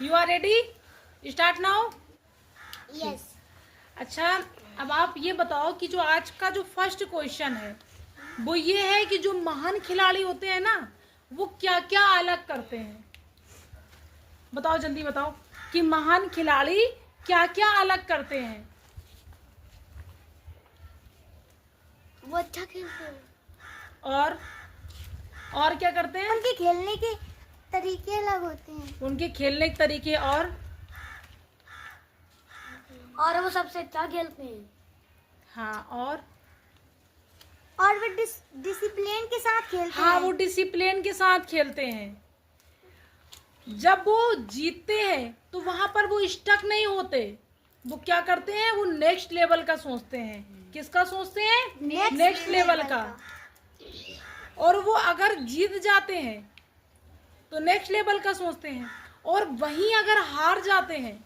You are ready? Start now. Yes. अच्छा, अब आप ये बताओ कि जो आज का जो फर्स्ट क्वेश्चन है वो ये है कि जो महान खिलाड़ी होते हैं ना, वो क्या क्या अलग करते हैं। बताओ, जल्दी बताओ कि महान खिलाड़ी क्या क्या अलग करते हैं। वो अच्छा खेलते हैं। और क्या करते हैं? उनके खेलने के तरीके अलग होते हैं। उनके खेलने के तरीके और वो सबसे अच्छा खेलते हैं। हाँ, और वो डिसिप्लिन के साथ खेलते हैं। हाँ, वो डिसिप्लिन के साथ खेलते हैं। जब वो जीतते हैं तो वहां पर वो स्टक नहीं होते। वो क्या करते हैं? वो नेक्स्ट लेवल का सोचते हैं। किसका सोचते हैं? नेक्स्ट लेवल का। और वो अगर जीत जाते हैं तो नेक्स्ट लेवल का सोचते हैं। और वहीं अगर हार जाते हैं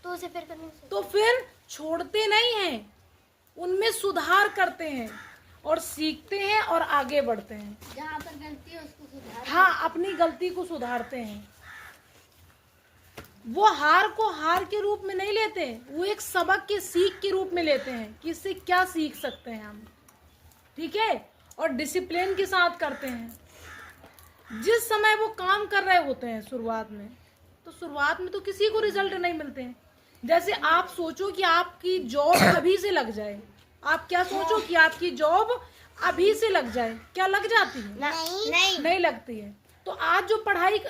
तो उसे फिर छोड़ते नहीं हैं, उनमें सुधार करते हैं और सीखते हैं और आगे बढ़ते हैं। जहाँ पर गलती है उसको सुधार। हाँ, अपनी गलती को सुधारते हैं। वो हार को हार के रूप में नहीं लेते, वो एक सबक के सीख के रूप में लेते हैं कि इससे क्या सीख सकते हैं हम। ठीक है? और डिसिप्लिन के साथ करते हैं। जिस समय वो काम कर रहे होते हैं शुरुआत में तो किसी को रिजल्ट नहीं मिलते हैं। जैसे आप सोचो कि आपकी जॉब अभी से लग जाए। आप क्या सोचो कि आपकी जॉब अभी से लग जाए, क्या लग जाती है? नहीं लगती है। तो आज जो पढ़ाई,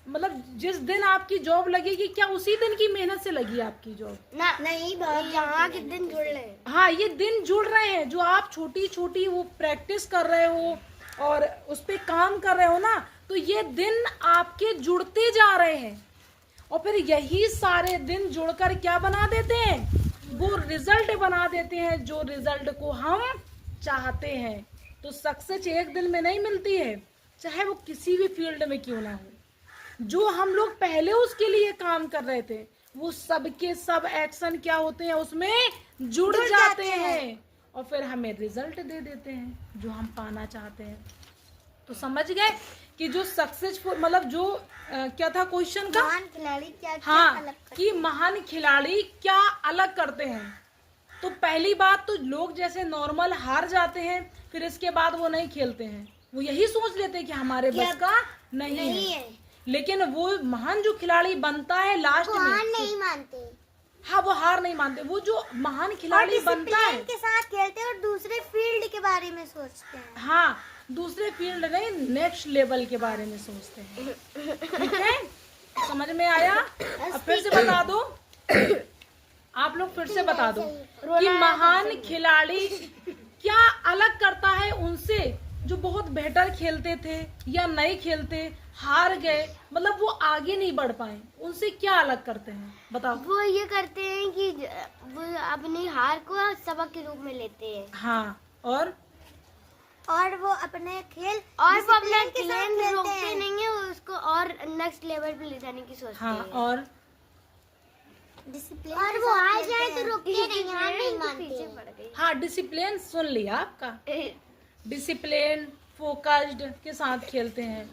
मतलब जिस दिन आपकी जॉब लगेगी, क्या उसी दिन की मेहनत से लगी आपकी जॉब? नहीं, यहाँ के दिन जुड़ रहे हैं। हाँ, ये दिन जुड़ रहे हैं। जो आप छोटी छोटी वो प्रैक्टिस कर रहे हो और उस पे काम कर रहे हो ना, तो ये दिन आपके जुड़ते जा रहे हैं। और फिर यही सारे दिन जुड़कर क्या बना देते हैं? वो रिजल्ट बना देते हैं, जो रिजल्ट को हम चाहते हैं। तो सक्सेस एक दिन में नहीं मिलती है, चाहे वो किसी भी फील्ड में क्यों ना हो। जो हम लोग पहले उसके लिए काम कर रहे थे, वो सब के सब एक्शन क्या होते हैं? उसमें जुड़ जाते हैं और फिर हमें रिजल्ट दे देते हैं जो हम पाना चाहते हैं। तो समझ गए कि जो सक्सेसफुल, मतलब जो क्या था क्वेश्चन का? महान खिलाड़ी क्या हाँ, अलग करते कि महान खिलाड़ी क्या अलग करते हैं। तो पहली बात तो लोग जैसे नॉर्मल हार जाते हैं, फिर इसके बाद वो नहीं खेलते हैं। वो यही सोच लेते हैं कि हमारे बस का नहीं है। लेकिन वो महान जो खिलाड़ी बनता है लास्ट में, हार नहीं मानते। हाँ, वो हार नहीं मानते। वो जो महान खिलाड़ी बनता है के साथ खेलते हैं और दूसरे फील्ड के बारे में सोचते हैं। हाँ, दूसरे फील्ड नहीं, नेक्स्ट लेवल के बारे में सोचते हैं। ठीक है? समझ में आया? अब फिर से बता दो, आप लोग फिर से बता दो कि महान खिलाड़ी क्या अलग करता है उनसे जो बहुत बेहतर खेलते थे या नहीं खेलते, हार गए, मतलब वो आगे नहीं बढ़ पाए। उनसे क्या अलग करते हैं, बताओ। वो ये करते हैं कि वो अपनी हार को सबक के रूप में लेते हैं। हाँ, और वो अपने खेल और वो अपने खेल रोकते नहीं है, उसको और नेक्स्ट लेवल पे ले जाने की सोचते हाँ, हैं। और डिसिप्लिन और वो आ जाए तो रोकते नहीं, हार नहीं मानते। हाँ, डिसिप्लिन सुन लिया आपका। डिसिप्लिन, फोकस्ड के साथ खेलते हैं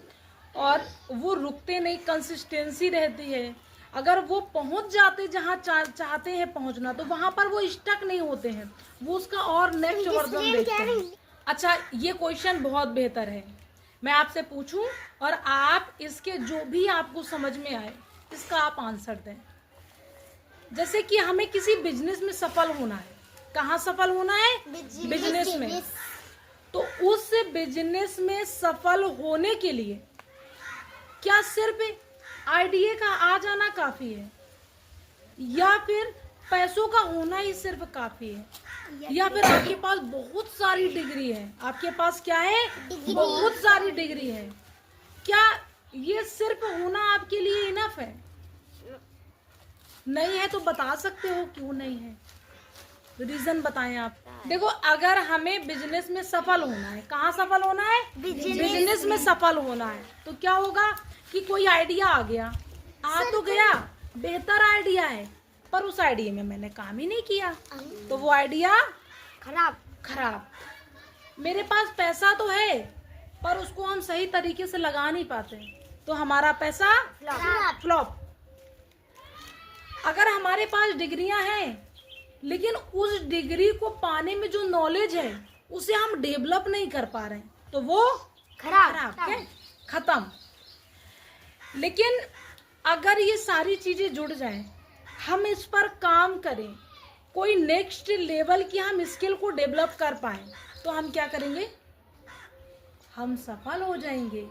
और वो रुकते नहीं, कंसिस्टेंसी रहती है। अगर वो पहुंच जाते जहां चाहते हैं पहुंचना, तो वहां पर वो स्टक नहीं होते हैं, वो उसका और नेक्स्ट वर्जन देखते हैं। अच्छा, ये क्वेश्चन बहुत बेहतर है। मैं आपसे पूछूं और आप इसके जो भी आपको समझ में आए इसका आप आंसर दें। जैसे कि हमें किसी बिजनेस में सफल होना है। कहाँ सफल होना है? बिजनेस में। तो उस बिजनेस में सफल होने के लिए क्या सिर्फ आइडिया का आ जाना काफी है, या फिर पैसों का होना ही सिर्फ काफी है, या फिर आपके पास बहुत सारी डिग्री है? आपके पास क्या है? बहुत सारी डिग्री है। क्या ये सिर्फ होना आपके लिए इनफ है? नहीं है तो बता सकते हो क्यों नहीं है, रीजन बताएं आप। देखो, अगर हमें बिजनेस में सफल होना है, कहाँ सफल होना है? बिजनेस में सफल होना है, तो क्या होगा कि कोई आइडिया आ गया, तो गया, बेहतर आइडिया है, पर उस आइडिया में मैंने काम ही नहीं किया, तो वो आइडिया खराब। मेरे पास पैसा तो है पर उसको हम सही तरीके से लगा नहीं पाते, तो हमारा पैसा फ्लॉप। अगर हमारे पास डिग्रियां हैं लेकिन उस डिग्री को पाने में जो नॉलेज है उसे हम डेवलप नहीं कर पा रहे हैं तो वो खराब है, खत्म। लेकिन अगर ये सारी चीजें जुड़ जाएं, हम इस पर काम करें, कोई नेक्स्ट लेवल की हम स्किल को डेवलप कर पाए तो हम क्या करेंगे, हम सफल हो जाएंगे।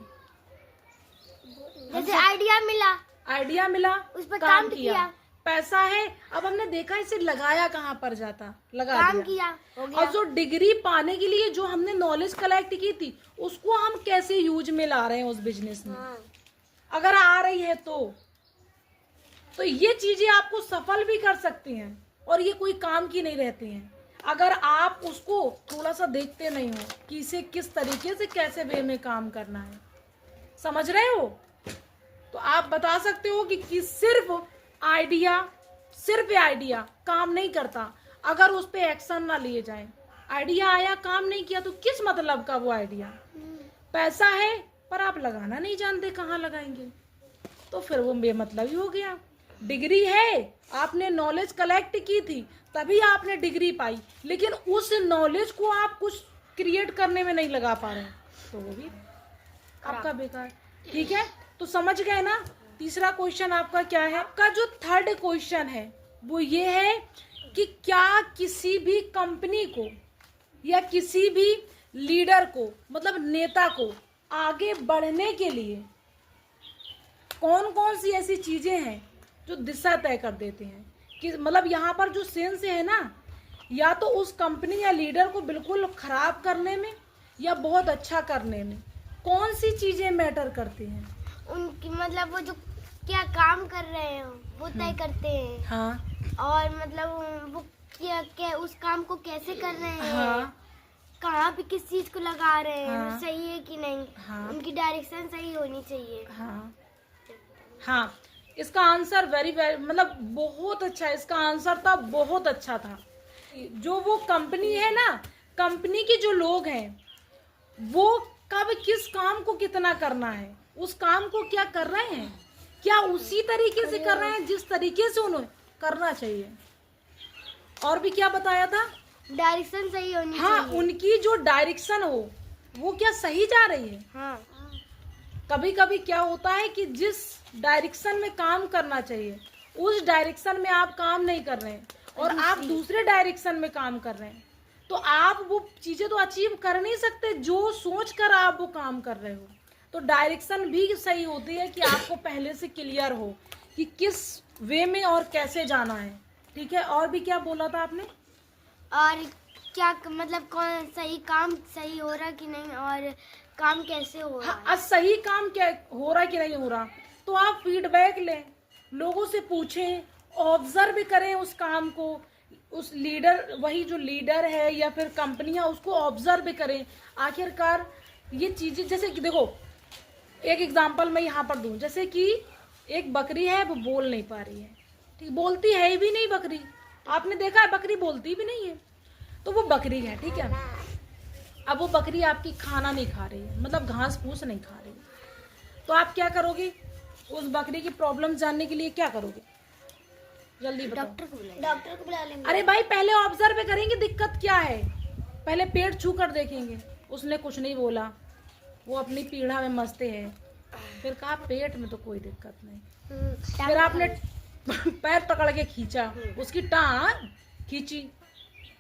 जैसे आइडिया मिला उस पर काम किया, पैसा है, अब हमने देखा इसे लगाया कहाँ पर जाता, लगा काम दिया। किया, हो गया। और जो डिग्री पाने के लिए जो हमने नॉलेज कलेक्ट की थी उसको हम कैसे यूज में ला रहे हैं उस बिजनेस में, अगर आ रही है तो ये चीजें आपको सफल भी कर सकती हैं और ये कोई काम की नहीं रहती हैं अगर आप उसको थोड़ा सा देखते नहीं हो कि इसे किस तरीके से कैसे वे में काम करना है। समझ रहे हो? तो आप बता सकते हो कि सिर्फ आइडिया काम नहीं करता अगर उस पे एक्शन ना लिए जाए। आइडिया आया, काम नहीं किया तो किस मतलब का वो आइडिया। पैसा है पर आप लगाना नहीं जानते कहाँ लगाएंगे तो फिर वो बेमतलब ही हो गया। डिग्री है, आपने नॉलेज कलेक्ट की थी तभी आपने डिग्री पाई, लेकिन उस नॉलेज को आप कुछ क्रिएट करने में नहीं लगा पा रहे तो वो भी आपका बेकार। ठीक है, तो समझ गए ना। तीसरा क्वेश्चन आपका क्या है? आपका जो थर्ड क्वेश्चन है वो ये है कि क्या किसी भी कंपनी को या किसी भी लीडर को, मतलब नेता को आगे बढ़ने के लिए कौन कौन सी ऐसी चीजें हैं जो दिशा तय कर देते हैं कि मतलब यहाँ पर जो सेंस है ना, या तो उस कंपनी या लीडर को बिल्कुल खराब करने में या बहुत अच्छा करने में कौन सी चीजें मैटर करती हैं? उनकी मतलब वो जो क्या काम कर रहे हैं वो तय करते हैं। हाँ। और मतलब वो क्या उस काम को कैसे कर रहे हैं। हाँ। कहाँ पे किस चीज को लगा रहे हैं। हाँ। सही है कि नहीं। हाँ। उनकी डायरेक्शन सही होनी चाहिए। हाँ हाँ, इसका आंसर वेरी मतलब बहुत अच्छा है। इसका आंसर था बहुत अच्छा था। जो वो कंपनी है ना, कंपनी के जो लोग हैं वो कब किस काम को कितना करना है, उस काम को क्या कर रहे हैं, क्या उसी तरीके से कर रहे हैं जिस तरीके से उन्हें करना चाहिए। और भी क्या बताया था? डायरेक्शन सही होनी हाँ, चाहिए। उनकी जो डायरेक्शन हो वो क्या सही जा रही है। हाँ। कभी कभी क्या होता है कि जिस डायरेक्शन में काम करना चाहिए उस डायरेक्शन में आप काम नहीं कर रहे हैं और आप दूसरे डायरेक्शन में काम कर रहे हैं तो आप वो चीजें तो अचीव कर नहीं सकते जो सोच कर आप वो काम कर रहे हो। तो डायरेक्शन भी सही होती है कि आपको पहले से क्लियर हो कि किस वे में और कैसे जाना है। ठीक है, और भी क्या बोला था आपने? और क्या मतलब कौन सही काम सही हो रहा कि नहीं और काम कैसे हो रहा है। हाँ, सही काम क्या हो रहा कि नहीं हो रहा तो आप फीडबैक लें, लोगों से पूछें, ऑब्जर्व करें उस काम को। उस लीडर, वही जो लीडर है या फिर कंपनियां, उसको ऑब्जर्व करें। आखिरकार ये चीजें, जैसे कि देखो एक एग्जांपल मैं यहाँ पर दूं, जैसे कि एक बकरी है वो बोल नहीं पा रही है, ठीक, बोलती है भी नहीं बकरी। आपने देखा है बकरी बोलती भी नहीं है, तो वो बकरी है, ठीक है। अब वो बकरी आपकी खाना नहीं खा रही है, मतलब घास फूस नहीं खा रही है, तो आप क्या करोगे? उस बकरी की प्रॉब्लम जानने के लिए क्या करोगे? जल्दी बताओ। डॉक्टर को बुला लेंगे। अरे भाई, पहले ऑब्जर्व करेंगे दिक्कत क्या है, पहले पेट छू कर देखेंगे। उसने कुछ नहीं बोला, वो अपनी पीढ़ा में मस्ते है। फिर कहा पेट में तो कोई दिक्कत नहीं। फिर आपने पैर पकड़ के खींचा, उसकी टांग खींची,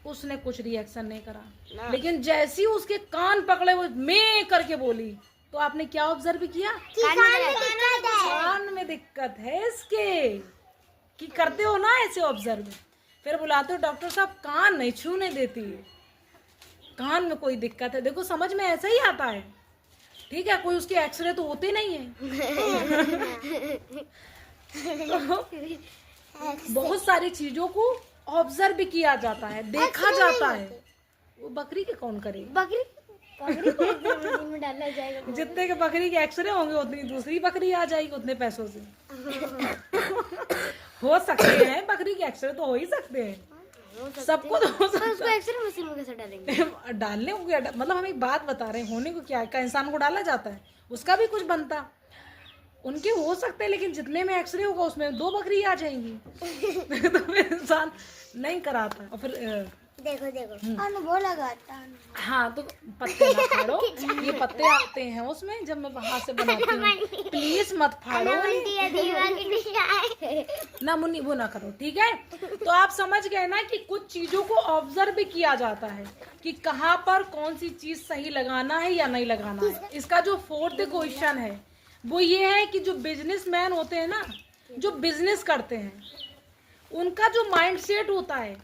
उसने कुछ रिएक्शन नहीं करा। लेकिन जैसी उसके कान पकड़े वो मैं करके बोली, तो आपने क्या ऑब्जर्व किया? कान में दिक्कत है इसके, कि करते हो ना ऐसे ऑब्जर्व। फिर बुलाते हो डॉक्टर साहब, कान नहीं छूने देती है, कान में कोई दिक्कत है। देखो समझ में ऐसा ही आता है, ठीक है। कोई उसके एक्सरे तो होते नहीं है। तो बहुत सारी चीजों को ऑब्जर्व किया जाता है, देखा जाता है। वो बकरी के कौन करेगा? बकरी को मशीन में डाला जाएगा। जितने के बकरी के एक्सरे होंगे उतनी दूसरी बकरी आ जाएगी उतने पैसों से। हो सकते हैं, बकरी के एक्सरे तो हो ही सकते हैं, सबको तो हो सकता है। उसको एक्सरे मशीन में कैसे डालेंगे? डालने को क्या, मतलब हम एक बात बता रहे हैं, होने को क्या है, इंसान को डाला जाता है, उसका भी कुछ बनता। उनके हो सकते हैं, लेकिन जितने में एक्सरे होगा उसमें 2 बकरी आ जाएंगी। तो फिर इंसान नहीं कराता। और फिर देखो देखो वो लगाता। हाँ, तो पत्ते ना फाड़ो, ये पत्ते आते हैं उसमें जब मैं वहां से बनाती हूँ, प्लीज मत फाड़ो ना मुन्नी, वो ना करो, ठीक है। तो आप समझ गए ना कि कुछ चीजों को ऑब्जर्व भी किया जाता है कि कहाँ पर कौन सी चीज सही लगाना है या नहीं लगाना है। इसका जो 4th क्वेश्चन है वो ये है कि जो बिजनेसमैन होते हैं ना, जो बिजनेस करते हैं, उनका जो माइंड सेट होता है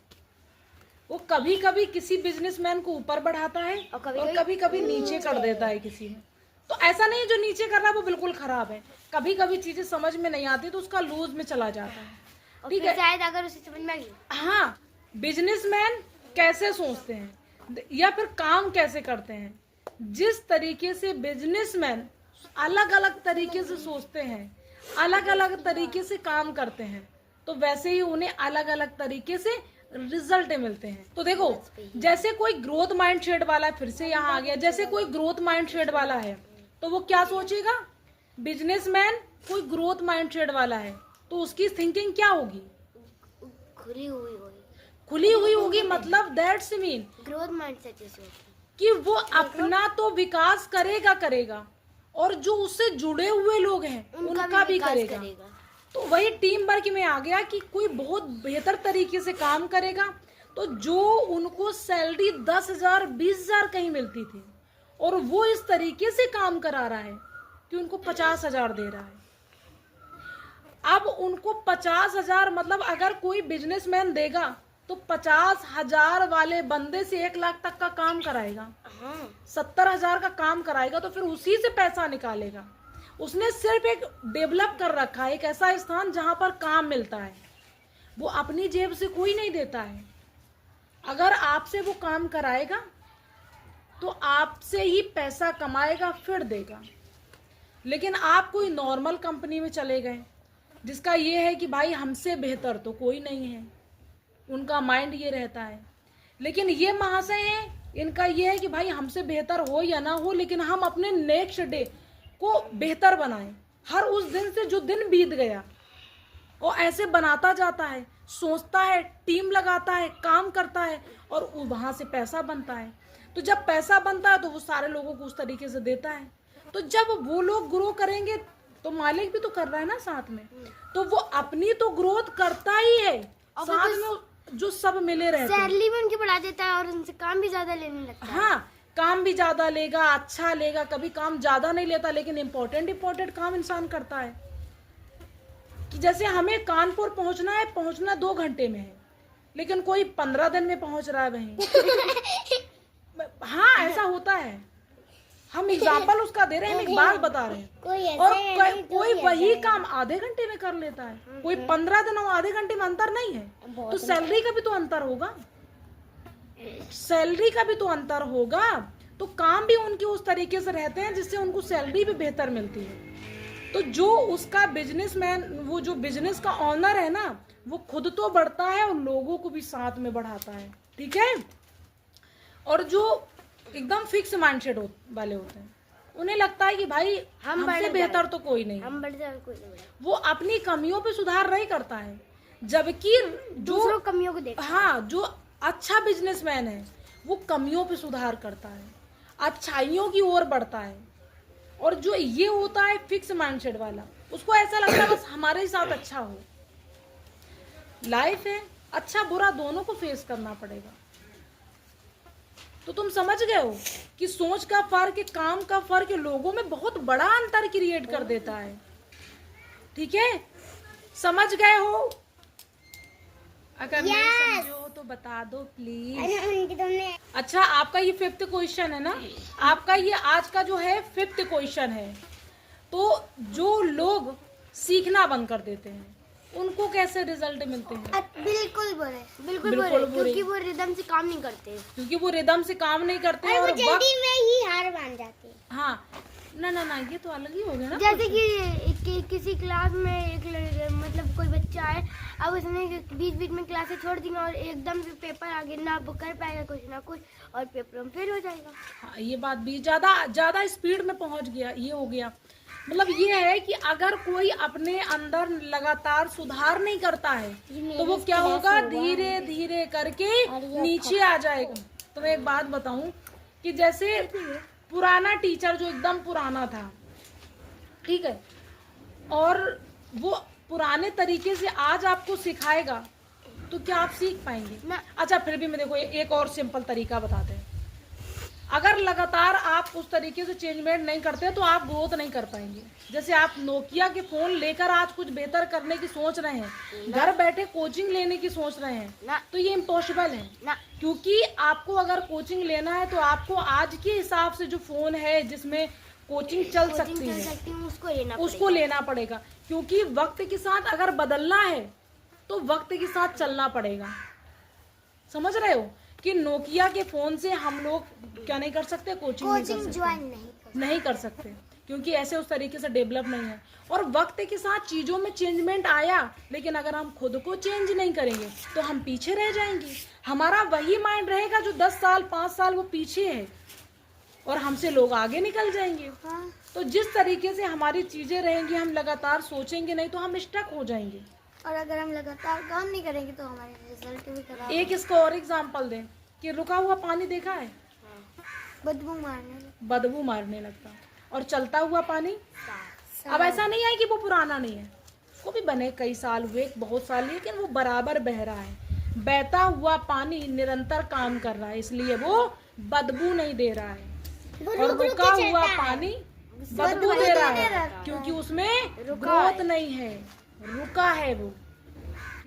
वो कभी कभी किसी बिजनेसमैन को ऊपर बढ़ाता है और कभी कभी नीचे कर देता है किसी में। तो ऐसा नहीं है जो नीचे कर रहा है वो बिल्कुल खराब है, कभी कभी चीजें समझ में नहीं आती तो उसका लूज में चला जाता है, ठीक है। शायद अगर उसे समझ में आ गई। हाँ, बिजनेसमैन कैसे सोचते हैं या फिर काम कैसे करते हैं, जिस तरीके से बिजनेसमैन अलग अलग तरीके से सोचते हैं, अलग अलग तरीके से काम करते हैं, तो वैसे ही उन्हें अलग अलग तरीके से रिजल्ट मिलते हैं। तो देखो, जैसे कोई ग्रोथ माइंडसेट वाला है, फिर से यहाँ आ गया, जैसे कोई ग्रोथ माइंडसेट वाला है तो वो क्या सोचेगा, बिजनेसमैन कोई ग्रोथ माइंडसेट वाला है तो उसकी थिंकिंग क्या होगी, खुली हुई होगी। मतलब दैट्स मीन ग्रोथ माइंडसेट कि वो अपना तो विकास करेगा और जो उससे जुड़े हुए लोग हैं उनका भी करेगा। तो वही टीम वर्क में आ गया कि कोई बहुत बेहतर तरीके से काम करेगा, तो जो उनको सैलरी 10,000 20,000 कहीं मिलती थी और वो इस तरीके से काम करा रहा है कि उनको 50,000 दे रहा है। अब उनको 50,000 मतलब अगर कोई बिजनेसमैन देगा तो 50,000 वाले बंदे से 1 लाख तक का काम कराएगा, 70,000 का काम कराएगा, तो फिर उसी से पैसा निकालेगा। उसने सिर्फ एक डेवलप कर रखा है, एक ऐसा स्थान जहां पर काम मिलता है, वो अपनी जेब से कोई नहीं देता है। अगर आपसे वो काम कराएगा तो आपसे ही पैसा कमाएगा फिर देगा। लेकिन आप कोई नॉर्मल कंपनी में चले गए जिसका ये है कि भाई हमसे बेहतर तो कोई नहीं है, उनका माइंड ये रहता है। लेकिन ये महाशय हैं, इनका ये है कि भाई हमसे बेहतर हो या ना हो, लेकिन हम अपने नेक्स्ट डे को बेहतर बनाएं। हर उस दिन से जो दिन बीत गया वो ऐसे बनाता जाता है, सोचता है, टीम लगाता है, काम करता है और वहां से पैसा बनता है। तो जब पैसा बनता है तो वो सारे लोगों को उस तरीके से देता है। तो जब वो लोग ग्रो करेंगे तो मालिक भी तो कर रहा है ना साथ में, तो वो अपनी तो ग्रोथ करता ही है, साथ में जो सब मिले रहते हैं। सैलरी भी उनकी बढ़ा देता है और उनसे काम भी ज्यादा लेने लगता है। हाँ, काम भी ज्यादा लेगा, अच्छा लेगा। कभी काम ज्यादा नहीं लेता लेकिन इम्पोर्टेंट काम इंसान करता है। कि जैसे हमें कानपुर पहुंचना है, पहुंचना 2 घंटे में है, लेकिन कोई 15 दिन में पहुंच रहा है वहीं। हाँ, ऐसा होता है। हम एग्जाम्पल उसका दे रहे हैं, हम एक बात बता रहे हैं। और कोई वही काम आधे घंटे में कर लेता है, कोई 15 दिन और आधे घंटे में अंतर नहीं है। तो सैलरी का भी तो अंतर होगा, सैलरी का भी तो अंतर होगा। तो काम भी उनके उस तरीके से रहते हैं जिससे उनको सैलरी भी बेहतर मिलती है। तो जो उसका बिजनेसमैन, वो जो बिजनेस का ऑनर है ना, वो खुद तो बढ़ता है और लोगों को भी साथ में बढ़ाता है, ठीक है। और जो एकदम फिक्स माइंडसेट वाले होते हैं, उन्हें लगता है कि भाई हमसे बेहतर तो कोई नहीं, हम बढ़ जाए कोई नहीं, वो अपनी कमियों पे सुधार नहीं करता है। जबकि दूसरों कमियों को देखता है। हाँ, जो अच्छा बिजनेसमैन है वो कमियों पे सुधार करता है, अच्छाइयों की ओर बढ़ता है। और जो ये होता है फिक्स माइंडसेट वाला, उसको ऐसा लगता है बस हमारे ही साथ अच्छा हो। लाइफ है, अच्छा बुरा दोनों को फेस करना पड़ेगा। तो तुम समझ गए हो कि सोच का फर्क, काम का फर्क लोगों में बहुत बड़ा अंतर क्रिएट कर देता है, ठीक है। समझ गए हो? अगर नहीं समझो तो बता दो प्लीज। अच्छा, आपका ये 5th क्वेश्चन है ना, आपका ये आज का जो है 5th क्वेश्चन है। तो जो लोग सीखना बंद कर देते हैं उनको कैसे रिजल्ट मिलते हैं? बिल्कुल बुरे, क्योंकि वो रिदम से काम नहीं करते, और जल्दी में ही हार मान जाते हैं। हाँ, ना ये तो अलग ही हो गया ना। जैसे कि किसी क्लास में मतलब कोई बच्चा है, अब उसने बीच में क्लासें छोड़ दी और एकदम से पेपर आगे ना कर पाएगा कुछ ना कुछ और पेपर में फेल हो जाएगा। हाँ, ये बात भी ज्यादा स्पीड में पहुंच गया, ये हो गया। मतलब ये है कि अगर कोई अपने अंदर लगातार सुधार नहीं करता है तो वो क्या होगा, धीरे धीरे करके नीचे आ जाएगा। तो मैं एक बात बताऊं कि जैसे पुराना टीचर जो एकदम पुराना था, ठीक है, और वो पुराने तरीके से आज आपको सिखाएगा तो क्या आप सीख पाएंगे ना? अच्छा, फिर भी मैं देखो एक और सिंपल तरीका बताते हैं। अगर लगातार आप उस तरीके से चेंजमेंट नहीं करते तो आप ग्रोथ नहीं कर पाएंगे। जैसे आप नोकिया के फोन लेकर आज कुछ बेहतर करने की सोच रहे हैं, घर बैठे कोचिंग लेने की सोच रहे हैं, तो ये इम्पॉसिबल है ना, क्योंकि आपको अगर कोचिंग लेना है तो आपको आज के हिसाब से जो फोन है जिसमें कोचिंग चल सकती है उसको लेना पड़ेगा। क्योंकि वक्त के साथ अगर बदलना है तो वक्त के साथ चलना पड़ेगा। समझ रहे हो कि नोकिया के फोन से हम लोग क्या नहीं कर सकते, कोचिंग ज्वाइन नहीं कर सकते, क्योंकि ऐसे उस तरीके से डेवलप नहीं है। और वक्त के साथ चीजों में चेंजमेंट आया, लेकिन अगर हम खुद को चेंज नहीं करेंगे तो हम पीछे रह जाएंगे। हमारा वही माइंड रहेगा जो 10 साल 5 साल वो पीछे है और हमसे लोग आगे निकल जाएंगे। तो जिस तरीके से हमारी चीजें रहेंगी, हम लगातार सोचेंगे नहीं तो हम स्टक हो जाएंगे। और अगर हम लगातार काम नहीं करेंगे तो हमारे रिजल्ट भी खराब। एक इसको और एग्जांपल दें कि रुका हुआ पानी देखा है, बदबू मारने लगता, और चलता हुआ पानी अब ऐसा नहीं है कि वो पुराना नहीं है, उसको भी बने कई साल हुए, बहुत साल, लेकिन वो बराबर बह रहा है। बहता हुआ पानी निरंतर काम कर रहा है, इसलिए वो बदबू नहीं दे रहा है। और रुका हुआ पानी बदबू दे रहा है क्योंकि उसमें ग्रोथ नहीं है, रुका है वो।